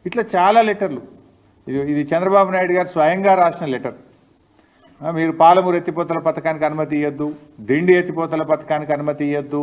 ఇట్లా చాలా లెటర్లు. ఇది చంద్రబాబు నాయుడు గారు స్వయంగా రాసిన లెటర్. మీరు పాలమూరు ఎత్తిపోతల పథకానికి అనుమతి ఇవ్వద్దు, దిండి ఎత్తిపోతల పథకానికి అనుమతి ఇవ్వద్దు,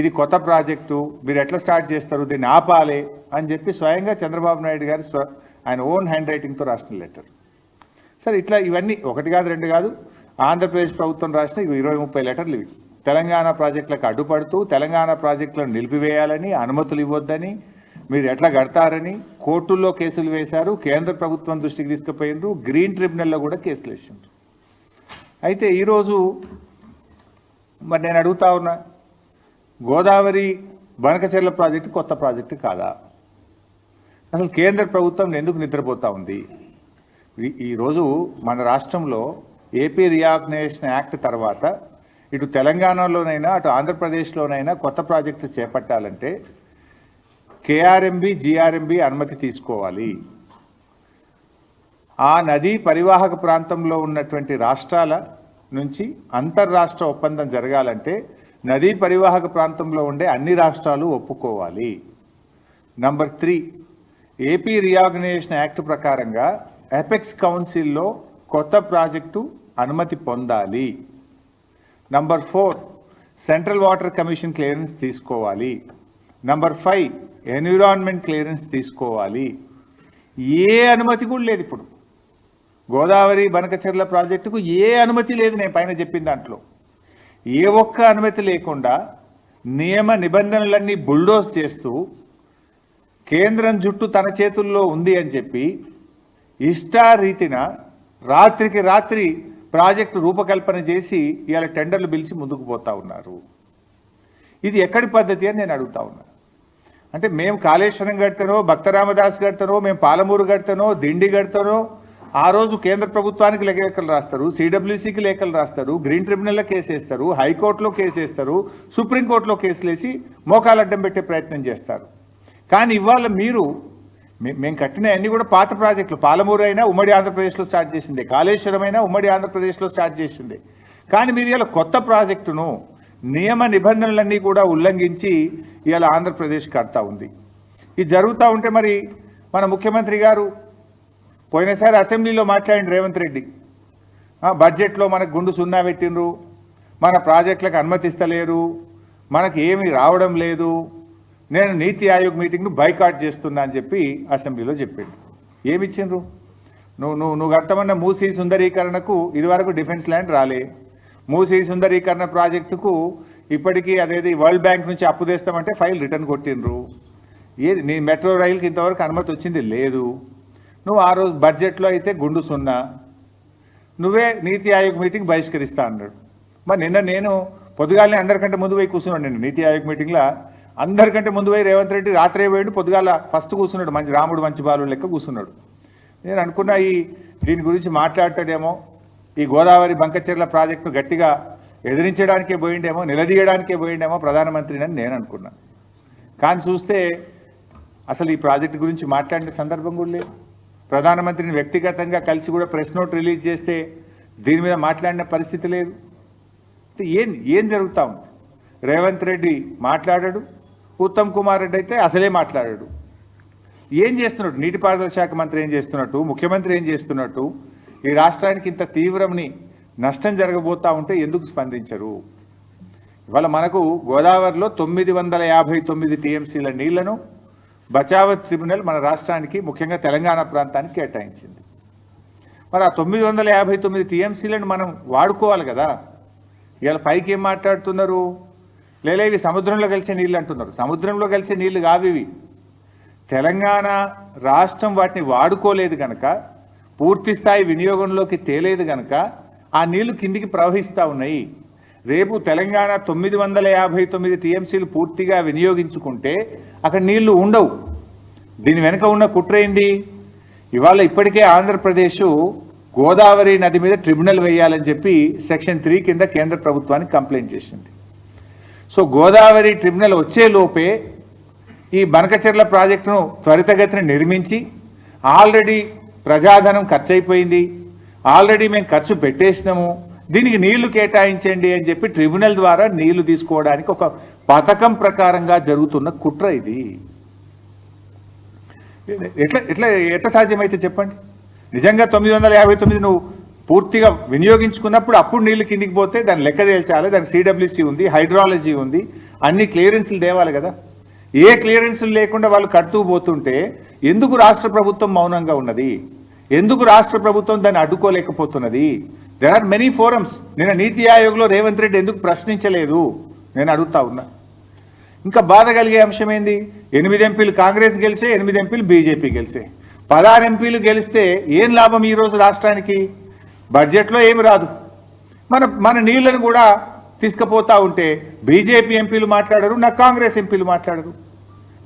ఇది కొత్త ప్రాజెక్టు, మీరు ఎట్లా స్టార్ట్ చేస్తారు, దీన్ని ఆపాలి అని చెప్పి స్వయంగా చంద్రబాబు నాయుడు గారు ఆయన ఓన్ హ్యాండ్ రైటింగ్తో రాసిన లెటర్. సరే, ఇట్లా ఇవన్నీ ఒకటి కాదు రెండు కాదు, ఆంధ్రప్రదేశ్ ప్రభుత్వం రాసిన 20-30 లెటర్లు ఇవి. తెలంగాణ ప్రాజెక్టులకు అడ్డుపడుతూ తెలంగాణ ప్రాజెక్టులను నిలిపివేయాలని, అనుమతులు ఇవ్వొద్దని, మీరు ఎట్లా కడతారని కోర్టుల్లో కేసులు వేశారు, కేంద్ర ప్రభుత్వం దృష్టికి తీసుకుపోయినారు, గ్రీన్ ట్రిబ్యునల్లో కూడా కేసులు వేసిండ్రు. అయితే ఈరోజు మరి నేను అడుగుతా ఉన్నా, గోదావరి బనకచెర్ల ప్రాజెక్టు కొత్త ప్రాజెక్టు కాదా? అసలు కేంద్ర ప్రభుత్వం ఎందుకు నిద్రపోతూ ఉంది? ఈరోజు మన రాష్ట్రంలో ఏపీ రీఆర్గనైజేషన్ యాక్ట్ తర్వాత ఇటు తెలంగాణలోనైనా అటు ఆంధ్రప్రదేశ్లోనైనా కొత్త ప్రాజెక్టు చేపట్టాలంటే కేఆర్ఎంబి జీఆర్ఎంబి అనుమతి తీసుకోవాలి. ఆ నదీ పరివాహక ప్రాంతంలో ఉన్నటువంటి రాష్ట్రాల నుంచి అంతర్రాష్ట్ర ఒప్పందం జరగాలంటే నదీ పరివాహక ప్రాంతంలో ఉండే అన్ని రాష్ట్రాలు ఒప్పుకోవాలి. నంబర్ 3, ఏపీ రీఆర్గనైజేషన్ యాక్ట్ ప్రకారంగా ఎపెక్స్ కౌన్సిల్లో కొత్త ప్రాజెక్టు అనుమతి పొందాలి. Number 4, central water commission clearance తీసుకోవాలి. నంబర్ 5, ఎన్విరాన్మెంట్ క్లియరెన్స్ తీసుకోవాలి. ఏ అనుమతి కూడా లేదు. ఇప్పుడు గోదావరి బనకచెర్ల ప్రాజెక్టుకు ఏ అనుమతి లేదు. నేను పైన చెప్పిన దాంట్లో ఏ ఒక్క అనుమతి లేకుండా నియమ నిబంధనలన్నీ బుల్డోజ్ చేస్తూ కేంద్రం జుట్టు తన చేతుల్లో ఉంది అని చెప్పి ఇష్టారీతిన రాత్రికి రాత్రి ప్రాజెక్టు రూపకల్పన చేసి ఇవాళ టెండర్లు పిలిచి ముందుకు పోతా ఉన్నారు. ఇది ఎక్కడి పద్ధతి అని నేను అడుగుతా ఉన్నా. అంటే మేము కాళేశ్వరం కడతానో, భక్తరామదాస్ కడతానో, మేము పాలమూరు కడతానో, దిండి కడతానో, ఆ రోజు కేంద్ర ప్రభుత్వానికి లేఖలు రాస్తారు, సిడబ్ల్యూసీకి లేఖలు రాస్తారు, గ్రీన్ ట్రిబ్యునల్లో కేసు వేస్తారు, హైకోర్టులో కేసు వేస్తారు, సుప్రీంకోర్టులో కేసులు వేసి మోకాలు అడ్డం పెట్టే ప్రయత్నం చేస్తారు. కానీ ఇవాళ మీరు మేము కట్టిన అన్ని కూడా పాత ప్రాజెక్టులు. పాలమూరు అయినా ఉమ్మడి ఆంధ్రప్రదేశ్లో స్టార్ట్ చేసిందే, కాళేశ్వరం అయినా ఉమ్మడి ఆంధ్రప్రదేశ్లో స్టార్ట్ చేసిందే. కానీ మీరు ఇలా కొత్త ప్రాజెక్టును నియమ నిబంధనలన్నీ కూడా ఉల్లంఘించి ఇవాళ ఆంధ్రప్రదేశ్ కడతా ఉంది. ఇది జరుగుతూ ఉంటే మరి మన ముఖ్యమంత్రి గారు పోయినసారి అసెంబ్లీలో మాట్లాడిన రేవంత్ రెడ్డి బడ్జెట్లో మనకు గుండు సున్నా పెట్టినరు, మన ప్రాజెక్టులకు అనుమతిస్తలేరు, మనకు ఏమీ రావడం లేదు, నేను నీతి ఆయోగ్ మీటింగ్ను బైకాట్ చేస్తున్నా అని చెప్పి అసెంబ్లీలో చెప్పాడు. ఏమిచ్చిండ్రు? నువ్వు కడతామన్న మూసీ సుందరీకరణకు ఇదివరకు డిఫెన్స్ ల్యాండ్ రాలే. మూసీ సుందరీకరణ ప్రాజెక్టుకు ఇప్పటికీ అదేది వరల్డ్ బ్యాంక్ నుంచి అప్పు తెస్తామంటే ఫైల్ రిటర్న్ కొట్టిండ్రు. ఏది నీ మెట్రో రైలుకి ఇంతవరకు అనుమతి వచ్చింది లేదు. నువ్వు ఆ రోజు బడ్జెట్లో అయితే గుండు సున్నా, నువ్వే నీతి ఆయోగ్ మీటింగ్ బహిష్కరిస్తా అన్నాడు. మరి నిన్న నేను పొద్దుగాలనే అందరికంటే ముందు పోయి కూర్చున్నాడు. నేను నీతి ఆయోగ్ మీటింగ్లో అందరికంటే ముందు పోయి రేవంత్ రెడ్డి రాత్రే పోయాడు, పొద్దుగాల ఫస్ట్ కూర్చున్నాడు, మంచి రాముడు మంచి బాలు లెక్క కూర్చున్నాడు. నేను అనుకున్నా దీని గురించి మాట్లాడతాడేమో, ఈ గోదావరి బంకచెర్ల ప్రాజెక్టును గట్టిగా ఎదిరించడానికే పోయిండేమో, నిలదీయడానికే పోయిండేమో ప్రధానమంత్రిని అని నేను అనుకున్నా. కానీ చూస్తే అసలు ఈ ప్రాజెక్టు గురించి మాట్లాడిన సందర్భం కూడా లేదు. ప్రధానమంత్రిని వ్యక్తిగతంగా కలిసి కూడా ప్రెస్ నోట్ రిలీజ్ చేస్తే దీని మీద మాట్లాడిన పరిస్థితి లేదు. ఏం జరుగుతూ ఉంది? రేవంత్ రెడ్డి మాట్లాడాడు, ఉత్తమ్ కుమార్ రెడ్డి అయితే అసలే మాట్లాడాడు. ఏం చేస్తున్నట్టు? నీటిపారుదల శాఖ మంత్రి ఏం చేస్తున్నట్టు, ముఖ్యమంత్రి ఏం చేస్తున్నట్టు? ఈ రాష్ట్రానికి ఇంత తీవ్రమని నష్టం జరగబోతా ఉంటే ఎందుకు స్పందించరు? ఇవాళ మనకు గోదావరిలో 959 టీఎంసీల నీళ్లను బచావత్ ట్రిబ్యునల్ మన రాష్ట్రానికి ముఖ్యంగా తెలంగాణ ప్రాంతానికి కేటాయించింది. మరి ఆ 959 టీఎంసీలను మనం వాడుకోవాలి కదా. ఇవాళ పైకి ఏం మాట్లాడుతున్నారు? లేలే ఇవి సముద్రంలో కలిసే నీళ్ళు అంటున్నారు. సముద్రంలో కలిసే నీళ్లు కావు ఇవి. తెలంగాణ రాష్ట్రం వాటిని వాడుకోలేదు కనుక, పూర్తి స్థాయి వినియోగంలోకి తేలేదు కనుక ఆ నీళ్లు కిందికి ప్రవహిస్తూ ఉన్నాయి. రేపు తెలంగాణ 959 టీఎంసీలు పూర్తిగా వినియోగించుకుంటే అక్కడ నీళ్లు ఉండవు. దీని వెనుక ఉన్న కుట్ర ఏంది? ఇవాళ ఇప్పటికే ఆంధ్రప్రదేశ్ గోదావరి నది మీద ట్రిబ్యునల్ వేయాలని చెప్పి సెక్షన్ 3 కింద కేంద్ర ప్రభుత్వానికి కంప్లైంట్ చేసింది. సో గోదావరి ట్రిబ్యునల్ వచ్చే లోపే ఈ బనకచెర్ల ప్రాజెక్టును త్వరితగతిన నిర్మించి, ఆల్రెడీ ప్రజాధనం ఖర్చు అయిపోయింది, ఆల్రెడీ మేము ఖర్చు పెట్టేసినాము, దీనికి నీళ్లు కేటాయించండి అని చెప్పి ట్రిబ్యునల్ ద్వారా నీళ్లు తీసుకోవడానికి ఒక పథకం ప్రకారంగా జరుగుతున్న కుట్ర ఇది. ఎట్లా ఎట్లా ఎట్లా సాధ్యమైతే చెప్పండి. నిజంగా 959 నువ్వు పూర్తిగా వినియోగించుకున్నప్పుడు అప్పుడు నీళ్లు కిందికి పోతే దాన్ని లెక్క తేల్చాలి. దానికి సిడబ్ల్యూసి ఉంది, హైడ్రాలజీ ఉంది, అన్ని క్లియరెన్స్లు తేవాలి కదా. ఏ క్లియరెన్స్లు లేకుండా వాళ్ళు కడుతూ పోతుంటే ఎందుకు రాష్ట్ర ప్రభుత్వం మౌనంగా ఉన్నది? ఎందుకు రాష్ట్ర ప్రభుత్వం దాన్ని అడ్డుకోలేకపోతున్నది? There are many forums. నిన్న నీతి ఆయోగ్లో రేవంత్ రెడ్డి ఎందుకు ప్రశ్నించలేదు నేను అడుగుతా ఉన్నా. ఇంకా బాధ కలిగే అంశం ఏంది? 8 ఎంపీలు కాంగ్రెస్ గెలిచే, 8 ఎంపీలు బీజేపీ గెలిచే. 16 ఎంపీలు గెలిస్తే ఏం లాభం ఈరోజు రాష్ట్రానికి? బడ్జెట్లో ఏమి రాదు. మన నీళ్లను కూడా తీసుకుపోతా ఉంటే బీజేపీ ఎంపీలు మాట్లాడరు, నా కాంగ్రెస్ ఎంపీలు మాట్లాడరు.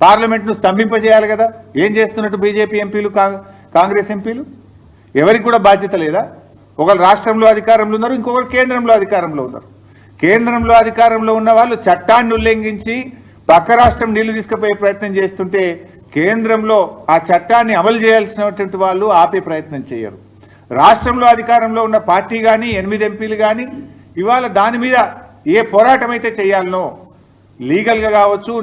పార్లమెంట్ను స్తంభింపజేయాలి కదా. ఏం చేస్తున్నట్టు బీజేపీ ఎంపీలు, కాంగ్రెస్ ఎంపీలు? ఎవరికి కూడా బాధ్యత లేదా? ఒకరు రాష్ట్రంలో అధికారంలో ఉన్నారు, ఇంకొకరు కేంద్రంలో అధికారంలో ఉన్నారు. కేంద్రంలో అధికారంలో ఉన్న వాళ్ళు చట్టాన్ని ఉల్లంఘించి పక్క రాష్ట్రం నీళ్లు తీసుకుపోయే ప్రయత్నం చేస్తుంటే కేంద్రంలో ఆ చట్టాన్ని అమలు చేయాల్సినటువంటి వాళ్ళు ఆపే ప్రయత్నం చేయరు. రాష్ట్రంలో అధికారంలో ఉన్న పార్టీ కానీ 8 ఎంపీలు కానీ ఇవాళ దాని మీద ఏ పోరాటం అయితే చేయాలనో, లీగల్గా కావచ్చు,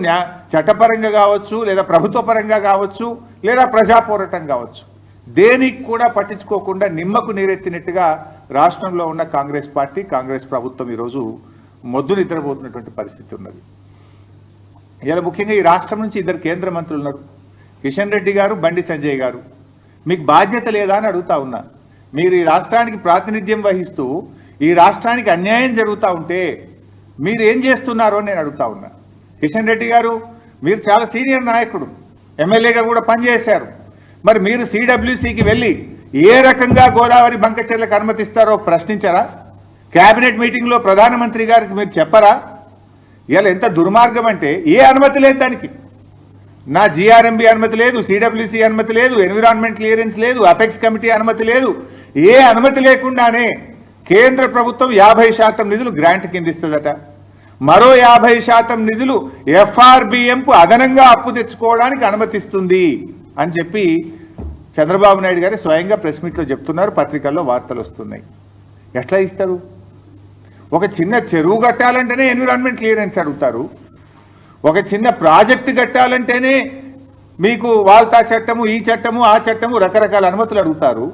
చట్టపరంగా కావచ్చు, లేదా ప్రభుత్వ పరంగా కావచ్చు, లేదా ప్రజా పోరాటం కావచ్చు, దేనికి కూడా పట్టించుకోకుండా నిమ్మకు నీరెత్తినట్టుగా రాష్ట్రంలో ఉన్న కాంగ్రెస్ పార్టీ, కాంగ్రెస్ ప్రభుత్వం ఈరోజు మొద్దు నిద్రపోతున్నటువంటి పరిస్థితి ఉన్నది. ఇలా ముఖ్యంగా ఈ రాష్ట్రం నుంచి 2 కేంద్ర మంత్రులు ఉన్నారు, కిషన్ రెడ్డి గారు, బండి సంజయ్ గారు. మీకు బాధ్యత లేదా అని అడుగుతా ఉన్నా. మీరు ఈ రాష్ట్రానికి ప్రాతినిధ్యం వహిస్తూ ఈ రాష్ట్రానికి అన్యాయం జరుగుతూ ఉంటే మీరు ఏం చేస్తున్నారో నేను అడుగుతా ఉన్నా. కిషన్ రెడ్డి గారు, మీరు చాలా సీనియర్ నాయకుడు, ఎమ్మెల్యేగా కూడా పనిచేశారు. మరి మీరు సిడబ్ల్యూసికి వెళ్ళి ఏ రకంగా గోదావరి బంకచెర్లకు అనుమతిస్తారో ప్రశ్నించరా? కేబినెట్ మీటింగ్లో ప్రధానమంత్రి గారికి మీరు చెప్పరా? ఇలా ఎంత దుర్మార్గం అంటే ఏ అనుమతి లేదు దానికి. నా జిఆర్ఎంబి అనుమతి లేదు, సిడబ్ల్యూసి అనుమతి లేదు, ఎన్విరాన్మెంట్ క్లియరెన్స్ లేదు, అపెక్స్ కమిటీ అనుమతి లేదు. ఏ అనుమతి లేకుండానే కేంద్ర ప్రభుత్వం 50% నిధులు గ్రాంట్ కింద ఇస్తుందట. మరో 50% నిధులు ఎఫ్ఆర్బిఎంకు అదనంగా అప్పు తెచ్చుకోవడానికి అనుమతిస్తుంది అని చెప్పి చంద్రబాబు నాయుడు గారు స్వయంగా ప్రెస్ మీట్లో చెప్తున్నారు, పత్రికల్లో వార్తలు వస్తున్నాయి. ఎట్లా ఇస్తారు? ఒక చిన్న చెరువు కట్టాలంటేనే ఎన్విరాన్మెంట్ క్లియరెన్స్ అడుగుతారు. ఒక చిన్న ప్రాజెక్టు కట్టాలంటేనే మీకు వాల్తా చట్టము, ఈ చట్టము, ఆ చట్టము, రకరకాల అనుమతులు అడుగుతారు.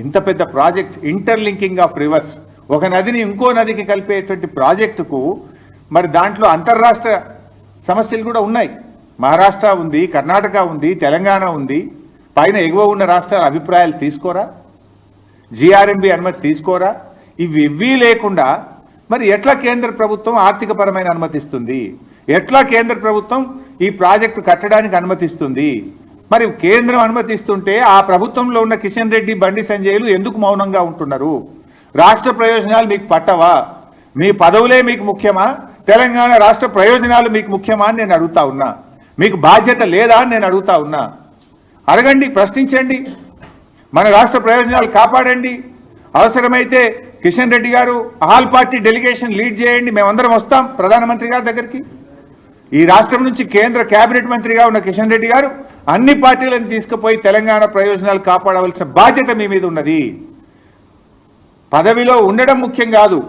ఇంత పెద్ద ప్రాజెక్ట్, ఇంటర్లింకింగ్ ఆఫ్ రివర్స్, ఒక నదిని ఇంకో నదికి కలిపేటువంటి ప్రాజెక్టుకు మరి దాంట్లో అంతర్రాష్ట్ర సమస్యలు కూడా ఉన్నాయి. మహారాష్ట్ర ఉంది, కర్ణాటక ఉంది, తెలంగాణ ఉంది. పైన ఎగువ ఉన్న రాష్ట్రాల అభిప్రాయాలు తీసుకోరా? జిఆర్ఎంబి అనుమతి తీసుకోరా? ఇవి లేకుండా మరి ఎట్లా కేంద్ర ప్రభుత్వం ఆర్థికపరమైన అనుమతిస్తుంది? ఎట్లా కేంద్ర ప్రభుత్వం ఈ ప్రాజెక్టు కట్టడానికి అనుమతిస్తుంది? మరి కేంద్రం అనుమతిస్తుంటే ఆ ప్రభుత్వంలో ఉన్న కిషన్ రెడ్డి, బండి సంజయ్లు ఎందుకు మౌనంగా ఉంటున్నారు? రాష్ట్ర ప్రయోజనాలు మీకు పట్టవా? మీ పదవులే మీకు ముఖ్యమా? తెలంగాణ రాష్ట్ర ప్రయోజనాలు మీకు ముఖ్యమా అని నేను అడుగుతా ఉన్నా. మీకు బాధ్యత లేదా అని నేను అడుగుతా ఉన్నా. అడగండి, ప్రశ్నించండి, మన రాష్ట్ర ప్రయోజనాలు కాపాడండి. అవసరమైతే కిషన్ రెడ్డి గారు ఆల్ పార్టీ డెలిగేషన్ లీడ్ చేయండి, మేమందరం వస్తాం ప్రధానమంత్రి గారి దగ్గరికి. ఈ రాష్ట్రం నుంచి కేంద్ర కేబినెట్ మంత్రిగా ఉన్న కిషన్ రెడ్డి గారు అన్ని పార్టీలను తీసుకుపోయి తెలంగాణ ప్రయోజనాలు కాపాడవలసిన బాధ్యత మీ మీద ఉన్నది. పదవిలో ఉండడం ముఖ్యం కాదు,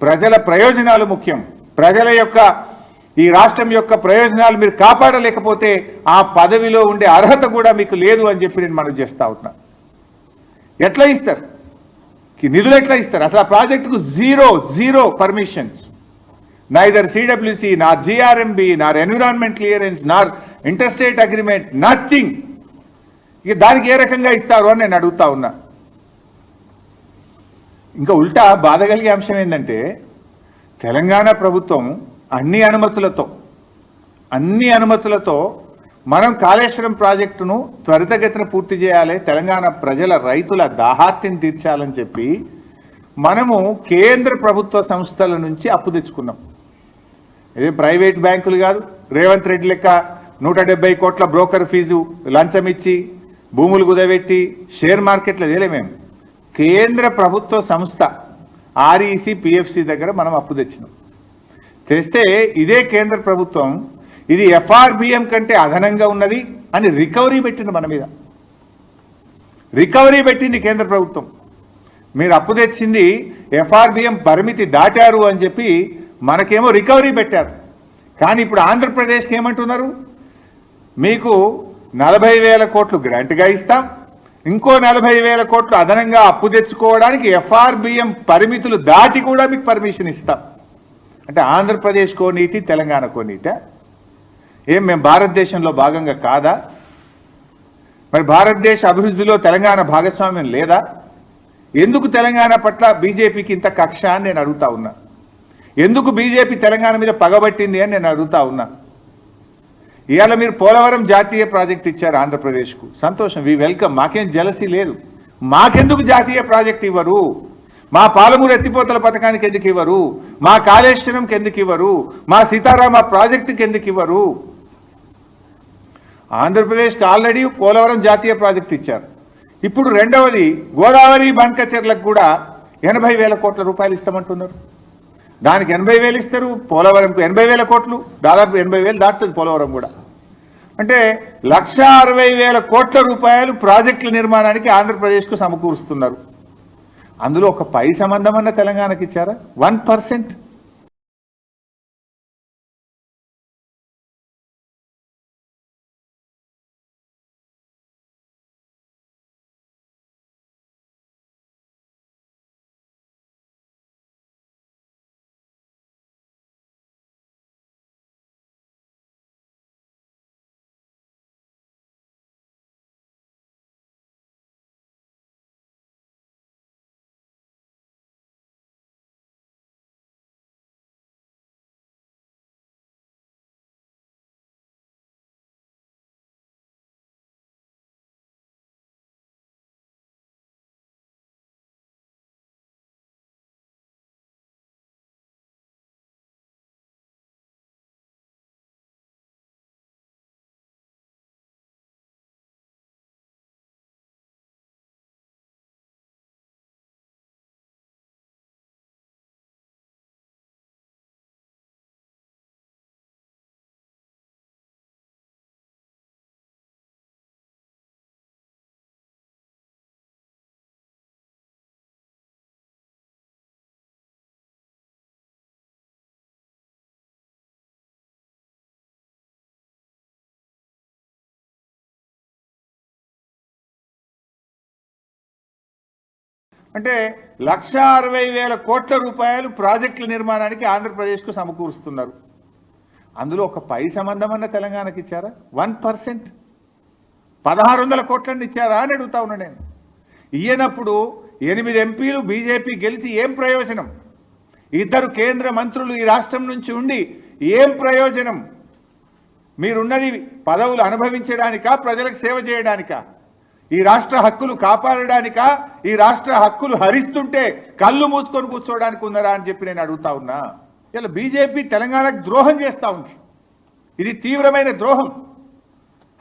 ప్రజల ప్రయోజనాలు ముఖ్యం. ప్రజల యొక్క, ఈ రాష్ట్రం యొక్క ప్రయోజనాలు మీరు కాపాడలేకపోతే ఆ పదవిలో ఉండే అర్హత కూడా మీకు లేదు అని చెప్పి నేను మనవి చేస్తా ఉన్నా. ఎట్లా ఇస్తారు నిధులు? ఎట్లా ఇస్తారు? అసలు ఆ ప్రాజెక్టుకు జీరో పర్మిషన్స్, నైదర్ సిడబ్ల్యూసి, నార్ జిఆర్ఎంబి, నార్ ఎన్విరాన్మెంట్ క్లియరెన్స్, నార్ ఇంటర్స్టేట్ అగ్రిమెంట్, నథింగ్. ఇక దానికి ఏ రకంగా ఇస్తారు అని నేను అడుగుతా ఉన్నా. ఇంకా ఉల్టా బాధ కలిగే అంశం ఏంటంటే తెలంగాణ ప్రభుత్వం అన్ని అనుమతులతో మనం కాళేశ్వరం ప్రాజెక్టును త్వరితగతిన పూర్తి చేయాలి, తెలంగాణ ప్రజల రైతుల దాహార్తిని తీర్చాలని చెప్పి మనము కేంద్ర ప్రభుత్వ సంస్థల నుంచి అప్పు తెచ్చుకున్నాం. ఇది ప్రైవేట్ బ్యాంకులు కాదు, రేవంత్ రెడ్డి లెక్క 170 కోట్ల బ్రోకర్ ఫీజు లంచం ఇచ్చి భూములు కుదబెట్టి షేర్ మార్కెట్లో తేలేమేము. కేంద్ర ప్రభుత్వ సంస్థ ఆర్ఈసి, పిఎఫ్సి దగ్గర మనం అప్పు తెచ్చినాం. తెస్తే ఇదే కేంద్ర ప్రభుత్వం ఇది ఎఫ్ఆర్బిఎం కంటే అదనంగా ఉన్నది అని రికవరీ పెట్టింది మన మీద. రికవరీ పెట్టింది కేంద్ర ప్రభుత్వం. మీరు అప్పు తెచ్చింది ఎఫ్ఆర్బిఎం పరిమితి దాటారు అని చెప్పి మనకేమో రికవరీ పెట్టారు. కానీ ఇప్పుడు ఆంధ్రప్రదేశ్కి ఏమంటున్నారు? మీకు 40,000 కోట్లు గ్రాంట్గా ఇస్తాం, ఇంకో 40,000 కోట్లు అదనంగా అప్పు తెచ్చుకోవడానికి ఎఫ్ఆర్బిఎం పరిమితులు దాటి కూడా మీకు పర్మిషన్ ఇస్తాం. అంటే ఆంధ్రప్రదేశ్కో నీతి, తెలంగాణకో నీతి? ఏం మేము భారతదేశంలో భాగంగా కాదా? మరి భారతదేశ అభివృద్ధిలో తెలంగాణ భాగస్వామ్యం లేదా? ఎందుకు తెలంగాణ పట్ల బీజేపీకి ఇంత కక్ష అని నేను అడుగుతా ఉన్నా. ఎందుకు బీజేపీ తెలంగాణ మీద పగబట్టింది అని నేను అడుగుతా ఉన్నా. ఇవాళ మీరు పోలవరం జాతీయ ప్రాజెక్ట్ ఇచ్చారు ఆంధ్రప్రదేశ్కు, సంతోషం, వి వెల్కమ్. మాకేం జలసీ లేదు. మాకెందుకు జాతీయ ప్రాజెక్ట్ ఇవ్వరు? మా పాలమూరు ఎత్తిపోతల పథకానికి ఎందుకు ఇవ్వరు? మా కాళేశ్వరంకి ఎందుకు ఇవ్వరు? మా సీతారామ ప్రాజెక్టుకి ఎందుకు ఇవ్వరు? ఆంధ్రప్రదేశ్కి ఆల్రెడీ పోలవరం జాతీయ ప్రాజెక్ట్ ఇచ్చారు. ఇప్పుడు రెండవది గోదావరి బండ్కచెర్లకు కూడా 80,000 కోట్ల రూపాయలు ఇస్తామంటున్నారు. దానికి 80,000 ఇస్తారు, పోలవరంకు 80,000 కోట్లు, దాదాపు 80,000 దాటుతుంది పోలవరం కూడా. అంటే 1,60,000 కోట్ల రూపాయలు ప్రాజెక్టుల నిర్మాణానికి ఆంధ్రప్రదేశ్కు సమకూరుస్తున్నారు. అందులో ఒక పై సంబంధం అన్న తెలంగాణకి ఇచ్చారా? 1%. అంటే 1,60,000 కోట్ల రూపాయలు ప్రాజెక్టుల నిర్మాణానికి ఆంధ్రప్రదేశ్కు సమకూరుస్తున్నారు. అందులో ఒక పై సంబంధం అన్న తెలంగాణకి ఇచ్చారా? 1%. 1,600 కోట్లని ఇచ్చారా అని అడుగుతా ఉన్నా నేను. ఇయ్యనప్పుడు 8 ఎంపీలు బీజేపీ గెలిచి ఏం ప్రయోజనం? 2 కేంద్ర మంత్రులు ఈ రాష్ట్రం నుంచి ఉండి ఏం ప్రయోజనం? మీరున్నది పదవులు అనుభవించడానికా, ప్రజలకు సేవ చేయడానికా? ఈ రాష్ట్ర హక్కులు కాపాడడానికా, ఈ రాష్ట్ర హక్కులు హరిస్తుంటే కళ్ళు మూసుకొని కూర్చోవడానికి ఉన్నారా అని చెప్పి నేను అడుగుతా ఉన్నా. ఇలా బీజేపీ తెలంగాణకు ద్రోహం చేస్తూ ఉంది. ఇది తీవ్రమైన ద్రోహం.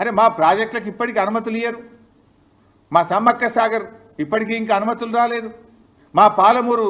అరే మా ప్రాజెక్టులకు ఇప్పటికీ అనుమతులు ఇయ్యరు. మా సమ్మక్క సాగర్ ఇప్పటికీ ఇంకా అనుమతులు రాలేదు. మా పాలమూరు